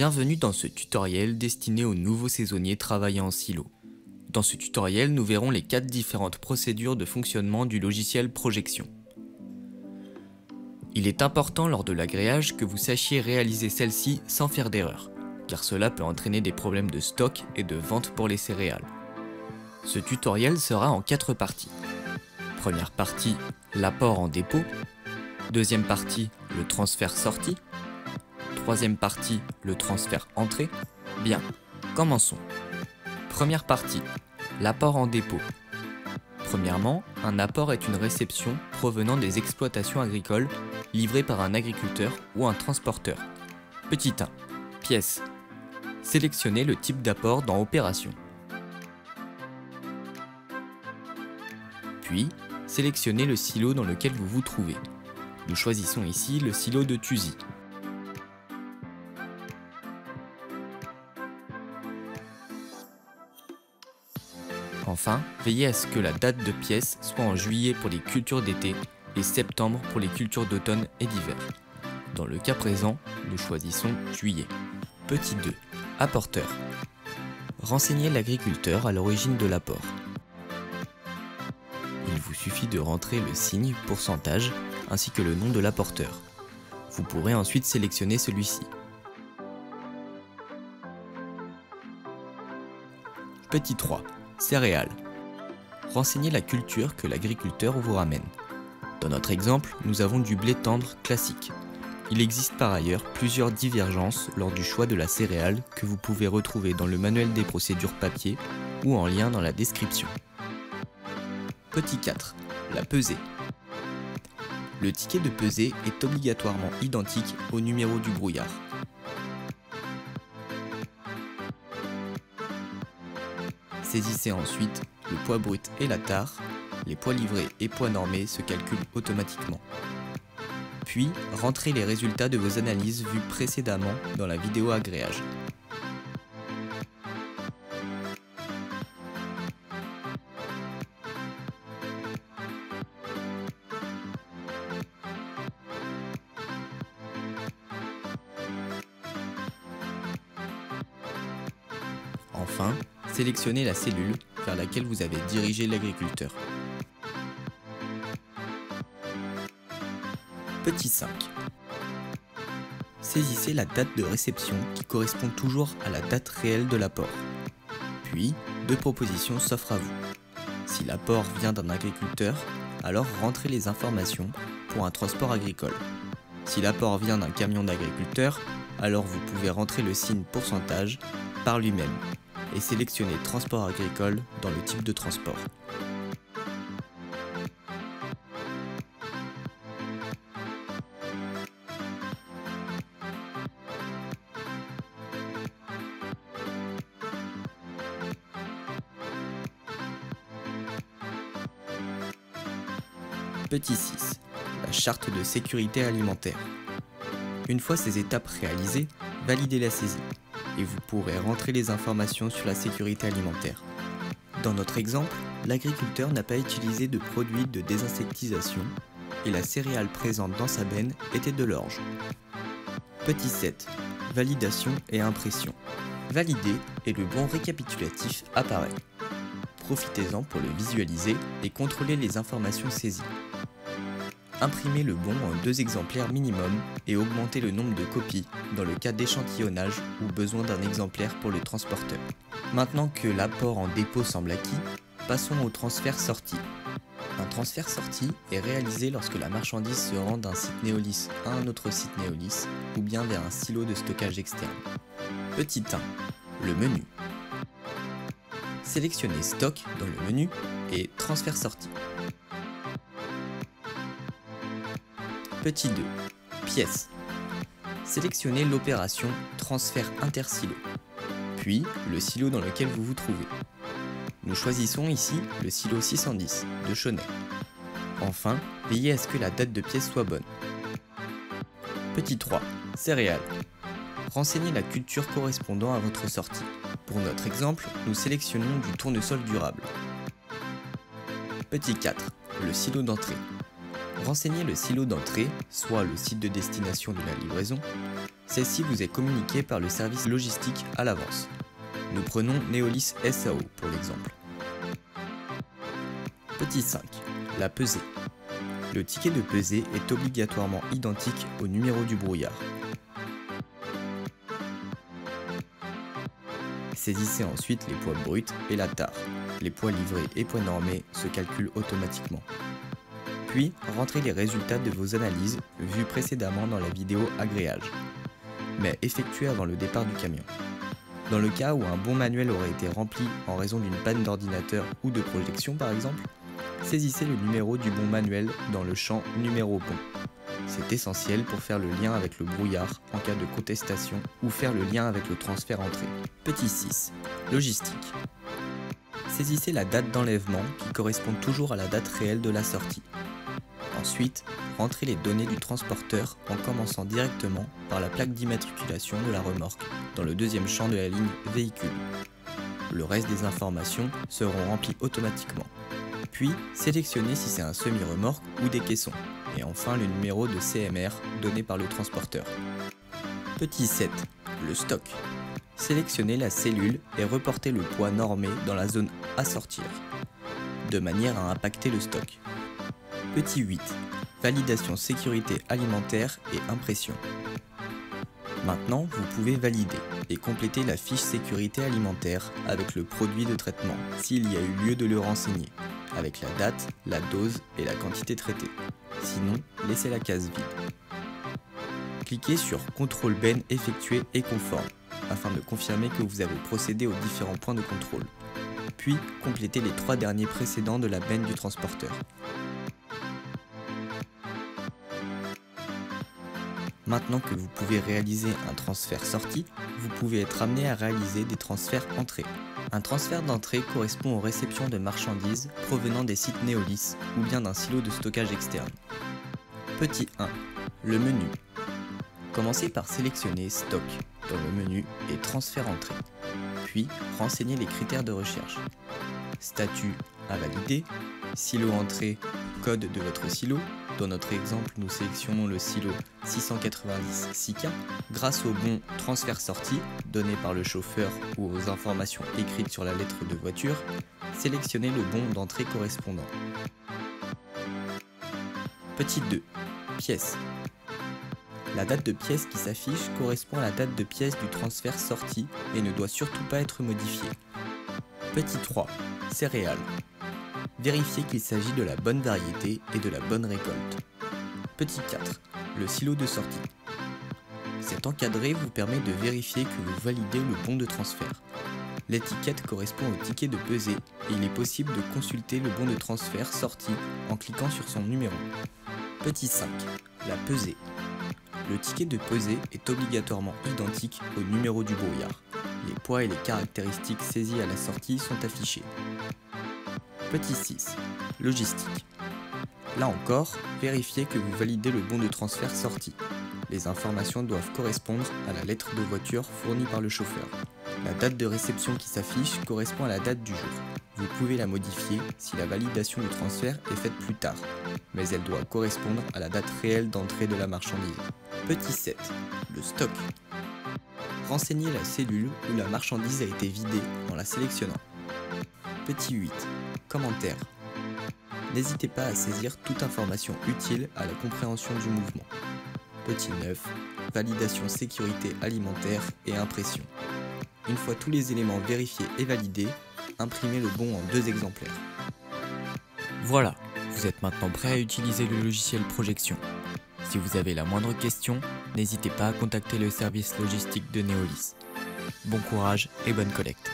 Bienvenue dans ce tutoriel destiné aux nouveaux saisonniers travaillant en silo. Dans ce tutoriel, nous verrons les 4 différentes procédures de fonctionnement du logiciel Projection. Il est important lors de l'agréage que vous sachiez réaliser celle-ci sans faire d'erreur, car cela peut entraîner des problèmes de stock et de vente pour les céréales. Ce tutoriel sera en 4 parties. Première partie, l'apport en dépôt. Deuxième partie, le transfert sortie. Troisième partie, le transfert entrée. Bien, commençons. Première partie, l'apport en dépôt. Premièrement, un apport est une réception provenant des exploitations agricoles livrée par un agriculteur ou un transporteur. Petit 1. Pièce. Sélectionnez le type d'apport dans Opération. Puis, sélectionnez le silo dans lequel vous vous trouvez. Nous choisissons ici le silo de Thuzy. Enfin, veillez à ce que la date de pièce soit en juillet pour les cultures d'été et septembre pour les cultures d'automne et d'hiver. Dans le cas présent, nous choisissons juillet. Petit 2. Apporteur. Renseignez l'agriculteur à l'origine de l'apport. Il vous suffit de rentrer le signe pourcentage ainsi que le nom de l'apporteur. Vous pourrez ensuite sélectionner celui-ci. Petit 3. Céréales. Renseignez la culture que l'agriculteur vous ramène. Dans notre exemple, nous avons du blé tendre classique. Il existe par ailleurs plusieurs divergences lors du choix de la céréale que vous pouvez retrouver dans le manuel des procédures papier ou en lien dans la description. Petit 4. La pesée. Le ticket de pesée est obligatoirement identique au numéro du brouillard. Saisissez ensuite le poids brut et la tare. Les poids livrés et poids normés se calculent automatiquement. Puis, rentrez les résultats de vos analyses vues précédemment dans la vidéo agréage. Enfin, sélectionnez la cellule vers laquelle vous avez dirigé l'agriculteur. Petit 5. Saisissez la date de réception qui correspond toujours à la date réelle de l'apport. Puis, 2 propositions s'offrent à vous. Si l'apport vient d'un agriculteur, alors rentrez les informations pour un transport agricole. Si l'apport vient d'un camion d'agriculteur, alors vous pouvez rentrer le signe pourcentage par lui-même et sélectionner transport agricole dans le type de transport. Petit 6. La charte de sécurité alimentaire. Une fois ces étapes réalisées, validez la saisie et vous pourrez rentrer les informations sur la sécurité alimentaire. Dans notre exemple, l'agriculteur n'a pas utilisé de produit de désinsectisation et la céréale présente dans sa benne était de l'orge. Petit 7. Validation et impression. Valider et le bon récapitulatif apparaît. Profitez-en pour le visualiser et contrôler les informations saisies. Imprimez le bon en 2 exemplaires minimum et augmentez le nombre de copies dans le cas d'échantillonnage ou besoin d'un exemplaire pour le transporteur. Maintenant que l'apport en dépôt semble acquis, passons au transfert sortie. Un transfert sortie est réalisé lorsque la marchandise se rend d'un site Néolis à un autre site Néolis ou bien vers un silo de stockage externe. Petit 1. Le menu. Sélectionnez Stock dans le menu et Transfert sortie. Petit 2. Pièces. Sélectionnez l'opération Transfert intersilo, puis le silo dans lequel vous vous trouvez. Nous choisissons ici le silo 610 de Chaunet. Enfin, veillez à ce que la date de pièce soit bonne. Petit 3. Céréales. Renseignez la culture correspondant à votre sortie. Pour notre exemple, nous sélectionnons du tournesol durable. Petit 4. Le silo d'entrée. Renseignez le silo d'entrée, soit le site de destination de la livraison, Celle-ci vous est communiquée par le service logistique à l'avance. Nous prenons Neolis SAO pour l'exemple. Petit 5. La pesée. Le ticket de pesée est obligatoirement identique au numéro du brouillard. Saisissez ensuite les poids bruts et la tare. Les poids livrés et poids normés se calculent automatiquement. Puis, rentrez les résultats de vos analyses vues précédemment dans la vidéo agréage, mais effectuées avant le départ du camion. Dans le cas où un bon manuel aurait été rempli en raison d'une panne d'ordinateur ou de projection par exemple, saisissez le numéro du bon manuel dans le champ numéro bon. C'est essentiel pour faire le lien avec le brouillard en cas de contestation ou faire le lien avec le transfert entrée. Petit 6. Logistique. Saisissez la date d'enlèvement qui correspond toujours à la date réelle de la sortie. Ensuite, rentrez les données du transporteur en commençant directement par la plaque d'immatriculation de la remorque dans le deuxième champ de la ligne véhicule. Le reste des informations seront remplies automatiquement. Puis, sélectionnez si c'est un semi-remorque ou des caissons. Et enfin le numéro de CMR donné par le transporteur. Petit 7. Le stock. Sélectionnez la cellule et reportez le poids normé dans la zone à sortir, de manière à impacter le stock. Petit 8. Validation sécurité alimentaire et impression. Maintenant, vous pouvez valider et compléter la fiche sécurité alimentaire avec le produit de traitement, s'il y a eu lieu de le renseigner, avec la date, la dose et la quantité traitée. Sinon, laissez la case vide. Cliquez sur Contrôle Ben effectué et conforme, afin de confirmer que vous avez procédé aux différents points de contrôle. Puis, complétez les 3 derniers précédents de la benne du transporteur. Maintenant que vous pouvez réaliser un transfert sortie, vous pouvez être amené à réaliser des transferts entrée. Un transfert d'entrée correspond aux réceptions de marchandises provenant des sites Neolis ou bien d'un silo de stockage externe. Petit 1. Le menu. Commencez par sélectionner Stock dans le menu et Transfert entrée. Puis, renseignez les critères de recherche. Statut à valider, silo entrée, code de votre silo. Dans notre exemple, nous sélectionnons le silo 690 6K. Grâce au bon transfert sortie, donné par le chauffeur ou aux informations écrites sur la lettre de voiture, sélectionnez le bon d'entrée correspondant. Petit 2. Pièce. La date de pièce qui s'affiche correspond à la date de pièce du transfert sorti et ne doit surtout pas être modifiée. Petit 3. Céréales. Vérifiez qu'il s'agit de la bonne variété et de la bonne récolte. Petit 4. Le silo de sortie. Cet encadré vous permet de vérifier que vous validez le bon de transfert. L'étiquette correspond au ticket de pesée et il est possible de consulter le bon de transfert sorti en cliquant sur son numéro. Petit 5. La pesée. Le ticket de pesée est obligatoirement identique au numéro du brouillard. Les poids et les caractéristiques saisies à la sortie sont affichés. Petit 6. Logistique. Là encore, vérifiez que vous validez le bon de transfert sorti. Les informations doivent correspondre à la lettre de voiture fournie par le chauffeur. La date de réception qui s'affiche correspond à la date du jour. Vous pouvez la modifier si la validation du transfert est faite plus tard, mais elle doit correspondre à la date réelle d'entrée de la marchandise. Petit 7. Le stock. Renseignez la cellule où la marchandise a été vidée en la sélectionnant. Petit 8. Commentaires. N'hésitez pas à saisir toute information utile à la compréhension du mouvement. Petit 9. Validation sécurité alimentaire et impression. Une fois tous les éléments vérifiés et validés, imprimez le bon en 2 exemplaires. Voilà, vous êtes maintenant prêt à utiliser le logiciel Projection. Si vous avez la moindre question, n'hésitez pas à contacter le service logistique de Neolis. Bon courage et bonne collecte.